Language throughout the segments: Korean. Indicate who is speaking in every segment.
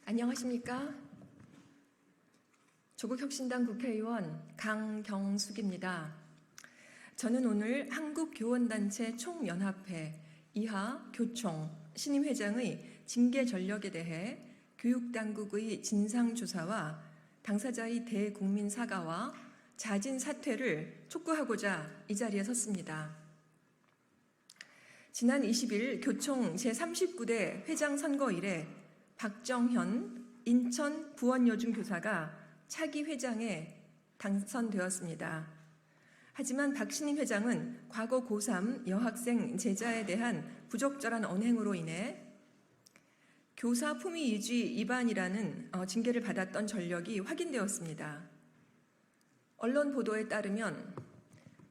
Speaker 1: 안녕하십니까? 조국혁신당 국회의원 강경숙입니다. 저는 오늘 한국교원단체 총연합회 이하 교총 신임회장의 징계 전력에 대해 교육당국의 진상조사와 당사자의 대국민 사과와 자진 사퇴를 촉구하고자 이 자리에 섰습니다. 지난 20일 교총 제39대 회장 선거 이래 박정현 인천 부원여중교사가 차기 회장에 당선되었습니다. 하지만 박신임 회장은 과거 고3 여학생 제자에 대한 부적절한 언행으로 인해 교사 품위 유지 위반이라는 징계를 받았던 전력이 확인되었습니다. 언론 보도에 따르면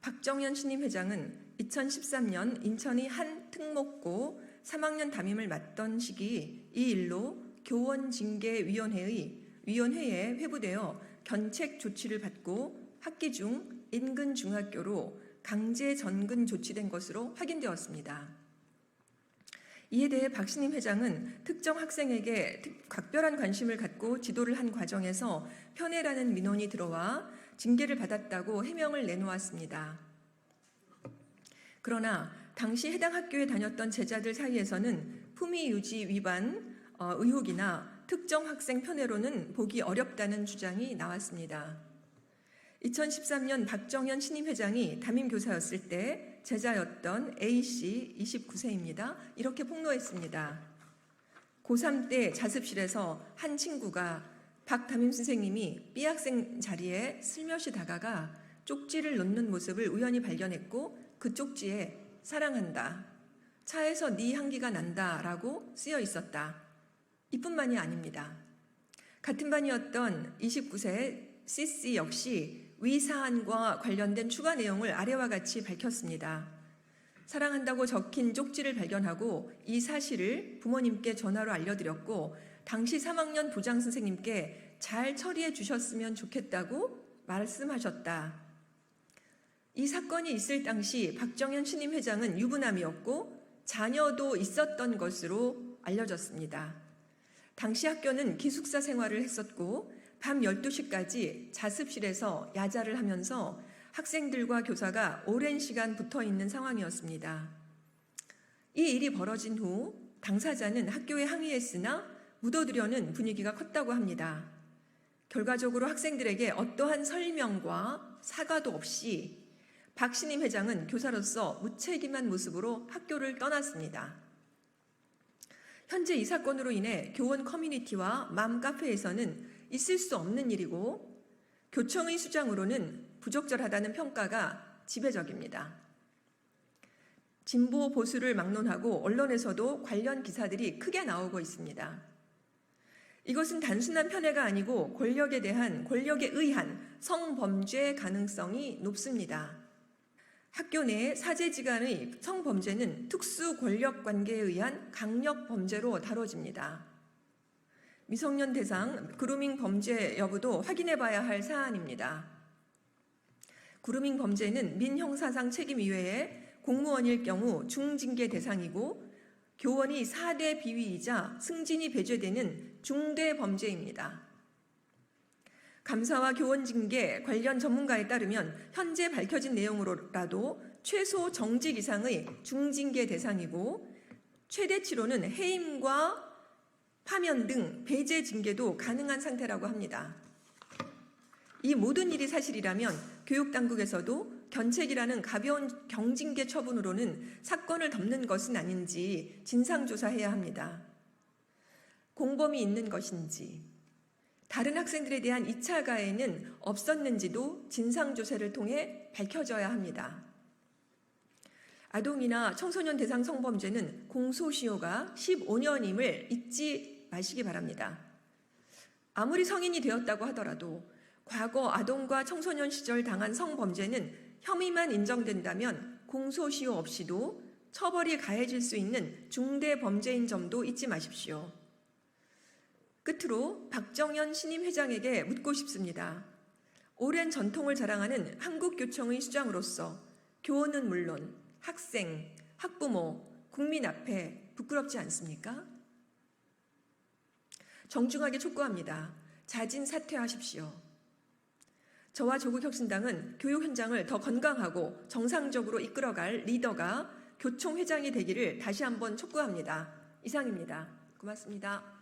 Speaker 1: 박정현 신임 회장은 2013년 인천의 한 특목고 3학년 담임을 맡던 시기 이 일로 교원징계위원회에 회부되어 견책 조치를 받고 학기 중 인근 중학교로 강제 전근 조치된 것으로 확인되었습니다. 이에 대해 박신임 회장은 특정 학생에게 각별한 관심을 갖고 지도를 한 과정에서 편애라는 민원이 들어와 징계를 받았다고 해명을 내놓았습니다. 그러나 당시 해당 학교에 다녔던 제자들 사이에서는 품위 유지 위반 의혹이나 특정 학생 편애로는 보기 어렵다는 주장이 나왔습니다. 2013년 박정현 신임 회장이 담임 교사였을 때 제자였던 A씨 29세입니다. 이렇게 폭로했습니다. 고3 때 자습실에서 한 친구가 박 담임 선생님이 B학생 자리에 슬며시 다가가 쪽지를 놓는 모습을 우연히 발견했고 그 쪽지에 사랑한다, 차에서 네 향기가 난다 라고 쓰여 있었다. 이뿐만이 아닙니다. 같은 반이었던 29세 CC 역시 위 사안과 관련된 추가 내용을 아래와 같이 밝혔습니다. 사랑한다고 적힌 쪽지를 발견하고 이 사실을 부모님께 전화로 알려드렸고 당시 3학년 부장 선생님께 잘 처리해 주셨으면 좋겠다고 말씀하셨다. 이 사건이 있을 당시 박정현 신임 회장은 유부남이었고 자녀도 있었던 것으로 알려졌습니다. 당시 학교는 기숙사 생활을 했었고 밤 12시까지 자습실에서 야자를 하면서 학생들과 교사가 오랜 시간 붙어 있는 상황이었습니다. 이 일이 벌어진 후 당사자는 학교에 항의했으나 묻어두려는 분위기가 컸다고 합니다. 결과적으로 학생들에게 어떠한 설명과 사과도 없이 박 신임 회장은 교사로서 무책임한 모습으로 학교를 떠났습니다. 현재 이 사건으로 인해 교원 커뮤니티와 맘카페에서는 있을 수 없는 일이고 교총의 수장으로는 부적절하다는 평가가 지배적입니다. 진보 보수를 막론하고 언론에서도 관련 기사들이 크게 나오고 있습니다. 이것은 단순한 편애가 아니고 권력에 의한 성범죄 가능성이 높습니다. 학교 내 사제지간의 성범죄는 특수 권력 관계에 의한 강력 범죄로 다뤄집니다. 미성년 대상 그루밍 범죄 여부도 확인해 봐야 할 사안입니다. 그루밍 범죄는 민형사상 책임 이외에 공무원일 경우 중징계 대상이고 교원이 4대 비위이자 승진이 배제되는 중대 범죄입니다. 감사와 교원 징계 관련 전문가에 따르면 현재 밝혀진 내용으로라도 최소 정직 이상의 중징계 대상이고 최대치로는 해임과 파면 등 배제 징계도 가능한 상태라고 합니다. 이 모든 일이 사실이라면 교육당국에서도 견책이라는 가벼운 경징계 처분으로는 사건을 덮는 것은 아닌지 진상조사해야 합니다. 공범이 있는 것인지 다른 학생들에 대한 2차 가해는 없었는지도 진상조사를 통해 밝혀져야 합니다. 아동이나 청소년 대상 성범죄는 공소시효가 15년임을 잊지 마시기 바랍니다. 아무리 성인이 되었다고 하더라도 과거 아동과 청소년 시절 당한 성범죄는 혐의만 인정된다면 공소시효 없이도 처벌이 가해질 수 있는 중대 범죄인 점도 잊지 마십시오. 끝으로 박정현 신임 회장에게 묻고 싶습니다. 오랜 전통을 자랑하는 한국교총의 수장으로서 교원은 물론 학생, 학부모, 국민 앞에 부끄럽지 않습니까? 정중하게 촉구합니다. 자진 사퇴하십시오. 저와 조국혁신당은 교육 현장을 더 건강하고 정상적으로 이끌어갈 리더가 교총회장이 되기를 다시 한번 촉구합니다. 이상입니다. 고맙습니다.